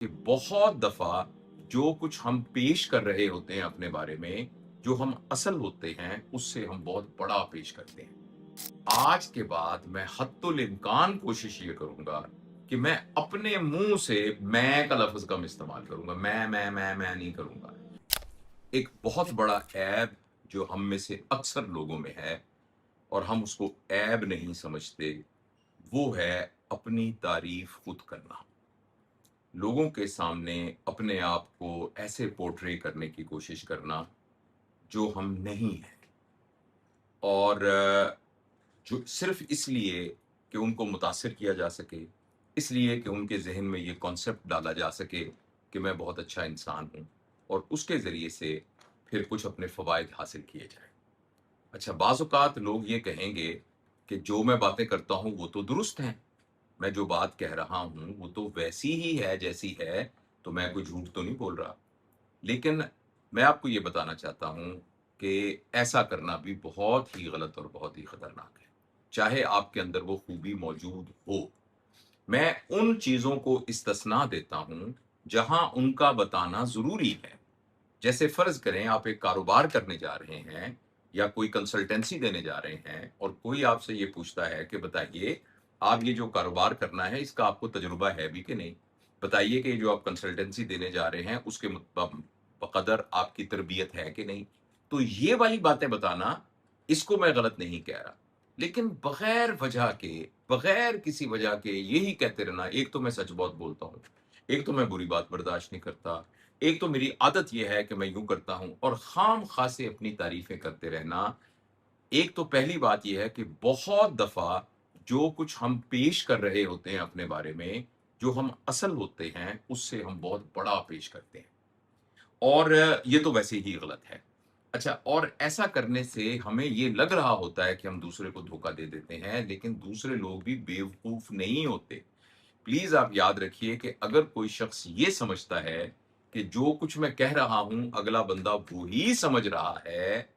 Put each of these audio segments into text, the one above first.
کہ बहुत दफ़ा जो कुछ हम पेश कर रहे होते हैं अपने बारे में, जो हम असल होते हैं, उससे हम बहुत बड़ा पेश करते हैं। आज के बाद मैं हद्दुल इम्कान कोशिश ये करूँगा कि मैं अपने मुँह से मैं का लफ़्ज़ कम इस्तेमाल करूँगा। मैं नहीं करूँगा। एक बहुत बड़ा ऐब जो हम में से अक्सर लोगों में है और हम उसको ऐब नहीं समझते, वो है अपनी तारीफ़ खुद करना। लोगों के सामने अपने आप को ऐसे पोर्ट्रे करने की कोशिश करना जो हम नहीं हैं और जो सिर्फ इसलिए कि उनको मुतासिर किया जा सके, इसलिए कि उनके ज़हन में ये कॉन्सेप्ट डाला जा सके कि मैं बहुत अच्छा इंसान हूँ और उसके ज़रिए से फिर कुछ अपने फ़वाइद हासिल किए जाएँ। अच्छा, बाज़ औक़ात लोग ये कहेंगे कि जो मैं बातें करता हूँ वो तो दुरुस्त हैं। मैं जो बात कह रहा हूँ वो तो वैसी ही है जैसी है, तो मैं कोई झूठ तो नहीं बोल रहा। लेकिन मैं आपको ये बताना चाहता हूँ कि ऐसा करना भी बहुत ही गलत और बहुत ही खतरनाक है। चाहे आपके अंदर वो खूबी मौजूद हो। मैं उन चीज़ों को इस्तिस्ना देता हूँ, जहाँ उनका बताना ज़रूरी है। जैसे फ़र्ज़ करें आप एक कारोबार करने जा रहे हैं या कोई कंसल्टेंसी देने जा रहे हैं और कोई आपसे ये पूछता है कि बताइए, आप ये जो कारोबार करना है इसका आपको तजुर्बा है भी कि नहीं? बताइए कि जो आप कंसल्टेंसी देने जा रहे हैं उसके बक़दर आपकी तरबियत है कि नहीं? तो ये वाली बातें बताना, इसको मैं गलत नहीं कह रहा। लेकिन बग़ैर वजह के, बग़ैर किसी वजह के यही कहते रहना, एक तो मैं सच बहुत बोलता हूँ, एक तो मैं बुरी बात बर्दाश्त नहीं करता, एक तो मेरी आदत ये है कि मैं यूँ करता हूँ और ख़ाम-ख़ा से अपनी तारीफ़ें करते रहना। एक तो पहली बात ये है कि बहुत दफ़ा जो कुछ हम पेश कर रहे होते हैं अपने बारे में, जो हम असल होते हैं, उससे हम बहुत बड़ा पेश करते हैं और ये तो वैसे ही गलत है। अच्छा, और ऐसा करने से हमें ये लग रहा होता है कि हम दूसरे को धोखा दे देते हैं, लेकिन दूसरे लोग भी बेवकूफ़ नहीं होते। प्लीज़ आप याद रखिए कि अगर कोई शख्स ये समझता है कि जो कुछ मैं कह रहा हूँ, अगला बंदा वो ही समझ रहा है,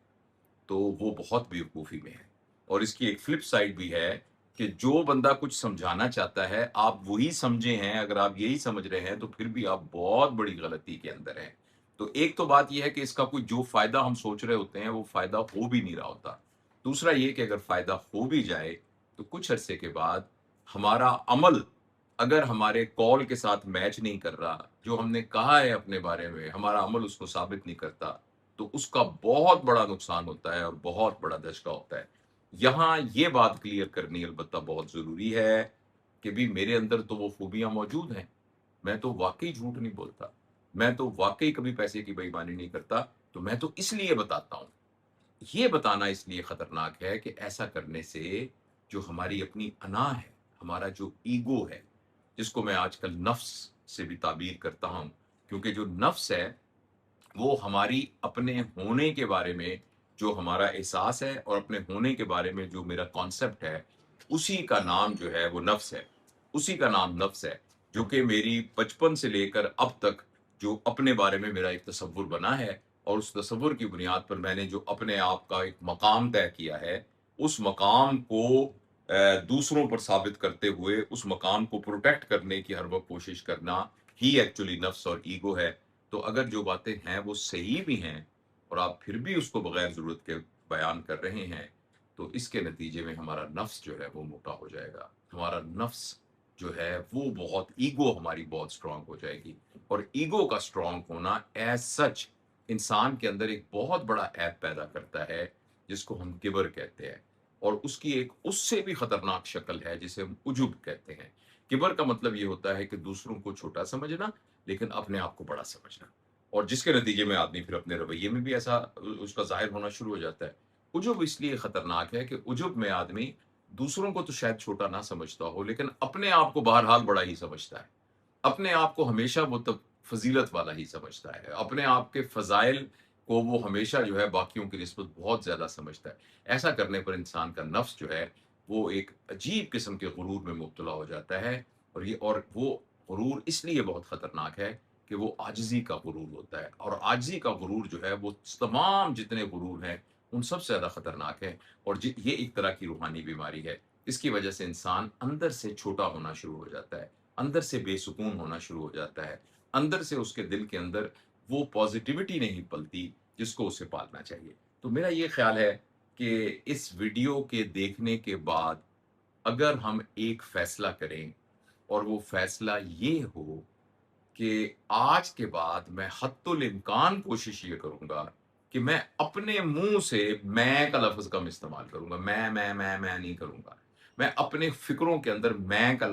तो वो बहुत बेवकूफ़ी में है। और इसकी एक फ्लिप साइड भी है कि जो बंदा कुछ समझाना चाहता है, आप वही समझे हैं, अगर आप यही समझ रहे हैं, तो फिर भी आप बहुत बड़ी गलती के अंदर हैं। तो एक तो बात ये है कि इसका कोई जो फ़ायदा हम सोच रहे होते हैं, वो फ़ायदा हो भी नहीं रहा होता। दूसरा ये कि अगर फ़ायदा हो भी जाए, तो कुछ अरसे के बाद हमारा अमल अगर हमारे कौल के साथ मैच नहीं कर रहा, जो हमने कहा है अपने बारे में, हमारा अमल उसको साबित नहीं करता, तो उसका बहुत बड़ा नुकसान होता है और बहुत बड़ा धचका होता है। यहाँ ये बात क्लियर करनी अलबत्ता बहुत ज़रूरी है कि भई मेरे अंदर तो वो खूबियाँ मौजूद हैं। मैं तो वाक़ई झूठ नहीं बोलता। मैं तो वाक़ई कभी पैसे की बेईमानी नहीं करता, तो मैं तो इसलिए बताता हूँ। ये बताना इसलिए खतरनाक है कि ऐसा करने से जो हमारी अपनी अना है, हमारा जो ईगो है, जिसको मैं आजकल नफ्स से भी ताबीर करता हूँ, क्योंकि जो नफ्स है, वो हमारी अपने होने के बारे में जो हमारा एहसास है और अपने होने के बारे में जो मेरा कॉन्सेप्ट है, उसी का नाम जो है वो नफ्स है। उसी का नाम नफ्स है, जो कि मेरी बचपन से लेकर अब तक जो अपने बारे में मेरा एक तसव्वुर बना है और उस तसव्वुर की बुनियाद पर मैंने जो अपने आप का एक मकाम तय किया है, उस मकाम को दूसरों पर साबित करते हुए उस मकाम को प्रोटेक्ट करने की हर वक़्त कोशिश करना ही एक्चुअली नफ्स और ईगो है। तो अगर जो बातें हैं वो सही भी हैं और आप फिर भी उसको बगैर ज़रूरत के बयान कर रहे हैं, तो इसके नतीजे में हमारा नफ्स जो है वो मोटा हो जाएगा। हमारा नफ्स जो है वो बहुत ईगो हमारी बहुत स्ट्रॉन्ग हो जाएगी और ईगो का स्ट्रॉन्ग होना एज़ सच इंसान के अंदर एक बहुत बड़ा ऐब पैदा करता है, जिसको हम किब्र कहते हैं और उसकी एक उससे भी खतरनाक शक्ल है जिसे हम उजुब कहते हैं। किब्र का मतलब ये होता है कि दूसरों को छोटा समझना लेकिन अपने आप को बड़ा समझना और जिसके नतीजे में आदमी फिर अपने रवैये में भी ऐसा उसका ज़ाहिर होना शुरू हो जाता है। उजुब इसलिए खतरनाक है कि उजुब में आदमी दूसरों को तो शायद छोटा ना समझता हो, लेकिन अपने आप को बहरहाल बड़ा ही समझता है। अपने आप को हमेशा वो तब फ़ज़ीलत वाला ही समझता है। अपने आप के फ़ज़ाइल को वो हमेशा जो है बाकियों की निस्बत बहुत ज़्यादा समझता है। ऐसा करने पर इंसान का नफ्स जो है, वो एक अजीब किस्म के गुरूर में मुब्तला हो जाता है और वो गुरूर इसलिए बहुत ख़तरनाक है कि वो आजिज़ी का गुरूर होता है और आजिज़ी का गुरूर जो है वो तमाम जितने गुरूर हैं, उन सबसे ज़्यादा ख़तरनाक है और ये एक तरह की रूहानी बीमारी है। इसकी वजह से इंसान अंदर से छोटा होना शुरू हो जाता है। अंदर से बेसुकून होना शुरू हो जाता है اندر سے اس کے دل کے اندر وہ پازیٹیوٹی نہیں پلتی جس کو اسے پالنا چاہیے۔ تو میرا یہ خیال ہے کہ اس ویڈیو کے دیکھنے کے بعد اگر ہم ایک فیصلہ کریں اور وہ فیصلہ یہ ہو کہ آج کے بعد میں حتی الامکان کوشش یہ کروں گا کہ میں اپنے منہ سے میں کا لفظ کم استعمال کروں گا، میں نہیں کروں گا، میں اپنے فکروں کے اندر میں کا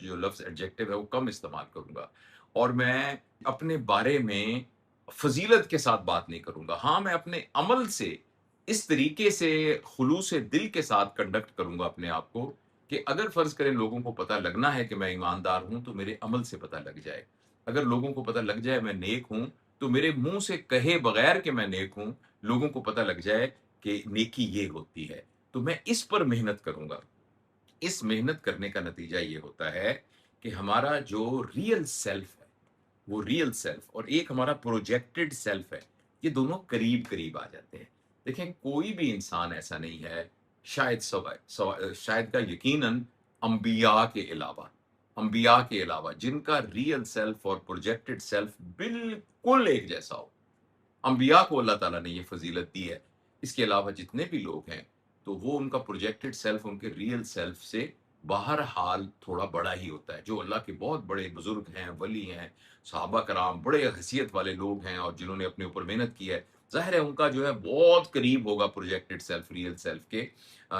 جو لفظ ایڈجیکٹو ہے وہ کم استعمال کروں گا، اور میں اپنے بارے میں فضیلت کے ساتھ بات نہیں کروں گا۔ ہاں، میں اپنے عمل سے اس طریقے سے خلوص دل کے ساتھ کنڈکٹ کروں گا اپنے آپ کو کہ اگر فرض کریں لوگوں کو پتہ لگنا ہے کہ میں ایماندار ہوں تو میرے عمل سے پتہ لگ جائے، اگر لوگوں کو پتہ لگ جائے میں نیک ہوں تو میرے منہ سے کہے بغیر کہ میں نیک ہوں لوگوں کو پتہ لگ جائے کہ نیکی یہ ہوتی ہے۔ تو میں اس پر محنت کروں گا۔ اس محنت کرنے کا نتیجہ یہ ہوتا ہے کہ ہمارا جو ریئل سیلف ہے، وہ ریئل سیلف اور ایک ہمارا پروجیکٹڈ سیلف ہے، یہ دونوں قریب قریب آ جاتے ہیں۔ دیکھیں، کوئی بھی انسان ایسا نہیں ہے، شاید کا یقیناً انبیاء کے علاوہ جن کا ریئل سیلف اور پروجیکٹڈ سیلف بالکل ایک جیسا ہو۔ انبیاء کو اللہ تعالیٰ نے یہ فضیلت دی ہے، اس کے علاوہ جتنے بھی لوگ ہیں تو وہ ان کا پروجیکٹڈ سیلف ان کے ریئل سیلف سے باہر حال تھوڑا بڑا ہی ہوتا ہے۔ جو اللہ کے بہت بڑے بزرگ ہیں، ولی ہیں، صحابہ کرام، بڑے حیثیت والے لوگ ہیں اور جنہوں نے اپنے اوپر محنت کی ہے، ظاہر ہے ان کا جو ہے بہت قریب ہوگا پروجیکٹڈ سیلف ریئل سیلف کے۔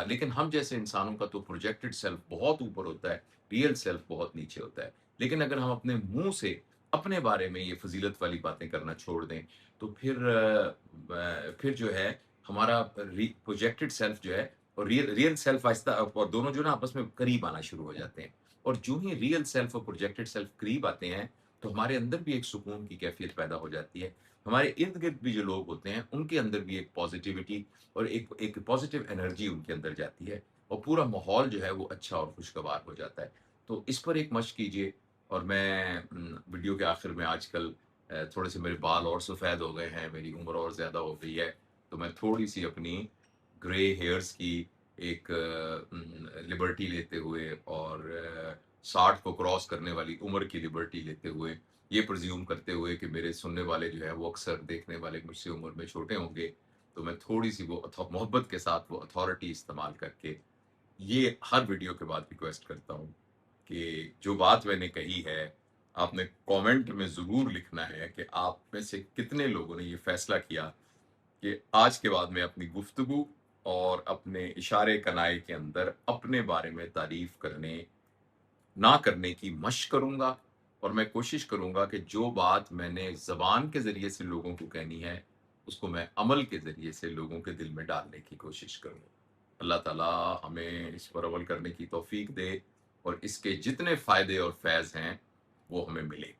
لیکن ہم جیسے انسانوں کا تو پروجیکٹڈ سیلف بہت اوپر ہوتا ہے، ریئل سیلف بہت نیچے ہوتا ہے۔ لیکن اگر ہم اپنے منہ سے اپنے بارے میں یہ فضیلت والی باتیں کرنا چھوڑ دیں تو پھر جو ہے ہمارا پروجیکٹڈ سیلف جو ہے اور ریئل سیلف آہستہ اور دونوں جو نا آپس میں قریب آنا شروع ہو جاتے ہیں، اور جو ہی ریئل سیلف اور پروجیکٹڈ سیلف قریب آتے ہیں تو ہمارے اندر بھی ایک سکون کی کیفیت پیدا ہو جاتی ہے۔ ہمارے ارد گرد بھی جو لوگ ہوتے ہیں ان کے اندر بھی ایک پازیٹیوٹی اور ایک پازیٹیو انرجی ان کے اندر جاتی ہے، اور پورا ماحول جو ہے وہ اچھا اور خوشگوار ہو جاتا ہے۔ تو اس پر ایک مشق کیجیے۔ اور میں ویڈیو کے آخر میں آج کل تھوڑے سے میرے بال اور سفید ہو گئے ہیں، میری عمر اور زیادہ ہو گئی ہے، تو میں تھوڑی سی اپنی گرے ہیئرز کی ایک لبرٹی لیتے ہوئے اور 60 کو کراس کرنے والی عمر کی لبرٹی لیتے ہوئے، یہ پرزیوم کرتے ہوئے کہ میرے سننے والے جو ہیں وہ اکثر دیکھنے والے مجھ سے عمر میں چھوٹے ہوں گے، تو میں تھوڑی سی وہ محبت کے ساتھ وہ اتھارٹی استعمال کر کے یہ ہر ویڈیو کے بعد ریکویسٹ کرتا ہوں کہ جو بات میں نے کہی ہے آپ نے کامنٹ میں ضرور لکھنا ہے کہ آپ میں سے کتنے لوگوں نے یہ فیصلہ کیا کہ آج کے بعد میں اپنی گفتگو اور اپنے اشارے کنائے کے اندر اپنے بارے میں تعریف نہ کرنے کی مشق کروں گا، اور میں کوشش کروں گا کہ جو بات میں نے زبان کے ذریعے سے لوگوں کو کہنی ہے اس کو میں عمل کے ذریعے سے لوگوں کے دل میں ڈالنے کی کوشش کروں۔ اللہ تعالیٰ ہمیں اس پر عمل کرنے کی توفیق دے اور اس کے جتنے فائدے اور فیض ہیں وہ ہمیں ملے۔